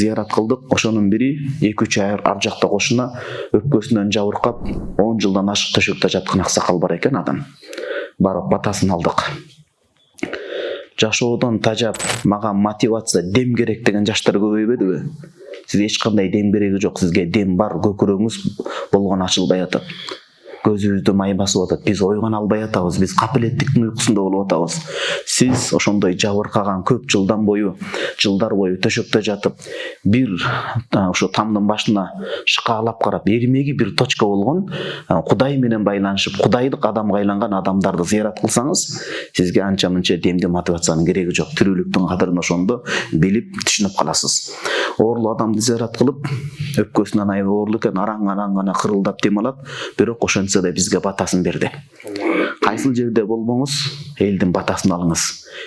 зыярат кылдык. Ошонун бири 2-3 ай ар жакта кошуна өпкөсүнөн жабыркап 10 жылдан ашык төшөктө жаткан аксакал бар экен адам. Барып батасын алдык. Жашоодон тажап, мага мотивация, дем керек деген жаштар көбөйбөдүбү? Сизге эч кандай дем кереги жок, сизге дем бар, көкүрөгүңүз болгон ачылбай атат. Көзүбүздү май басып атат, биз ойгоно албай атабыз, биз капилеттиктин уйкусунда болуп атабыз. Сиз ошондой жабыркаган көп жылдар бою төшөктө жатып, бир ошо тамдын башына шкаалап карап, эрмеги бир точка болгон, Кудай менен байланышып, кудайлык адамга айланган адамдарды зыярат кылсаңыз, сизге анча-мынча демди мотивациянын кереги жок. Тирүүлүктүн кадырын ошондо билип, түшүнүп каласыз. Оорлуу адамды зыярат кылып, өпкөсүнөн аябай оорлуу экен, араң кырылдап дем алат, бирок ошентсе да бизге батасын берди. Кайсыл жерде болбоңуз, элдин батасын алыңыз.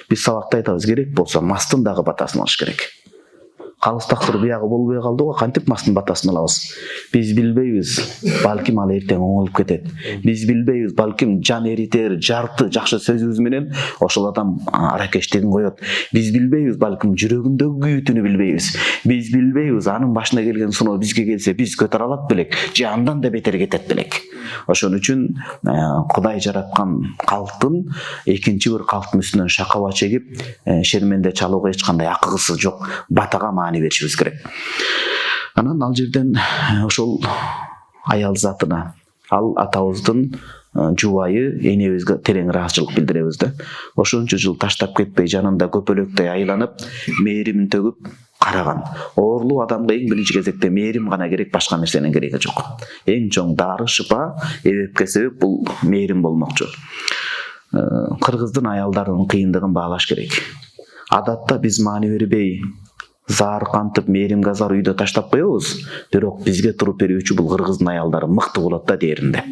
Биз сабакта айтабыз, керек болсо мастын дагы батасын алыш керек. Калыс тактыр биягы болбой калды го, кантип мастын батасын алабыз? Биз билбейбиз, балким ал эртең оңолуп кетет. Биз билбейбиз, балким жан эритер, жарты жакшы сөзүбүз менен ошол адам аракештигин коет. Биз билбейбиз, балким жүрөгүндөгү күйүүтүнү билбейбиз. Биз билбейбиз, анын башына келген сыноо бизге келсе, биз көтөрө алат белек, же андан да бетер кетет белек. Ошон үчүн Кудай жараткан калктын экинчи бир калктын үстүнөн шакаба чегип, шерменде чалууга эч кандай акыгысы жок, батага маани беришибиз керек. Анан ал жерден ошол аял затына, ал атабыздын жубайы, энебизге терең ыраазычылык билдиребиз да. Ошончо жыл таштап кетпей, жанында көпөлөктөй айланып, мээримин төгүп караган. Оорлуу адамга эң биринчи кезекте мээрим гана керек, башка нерсенин кереги жок. Эң чоң дары, шыпа, эбепке себеп бул мээрим болмокчу. Кыргыздын аялдарынын кыйындыгын баалаш керек. Адатта биз маани бербей, заар кантып, мээримге зар үйдө таштап коебуз, бирок бизге туруп берүүчү бул кыргыздын аялдары мыкты болот да дээринде.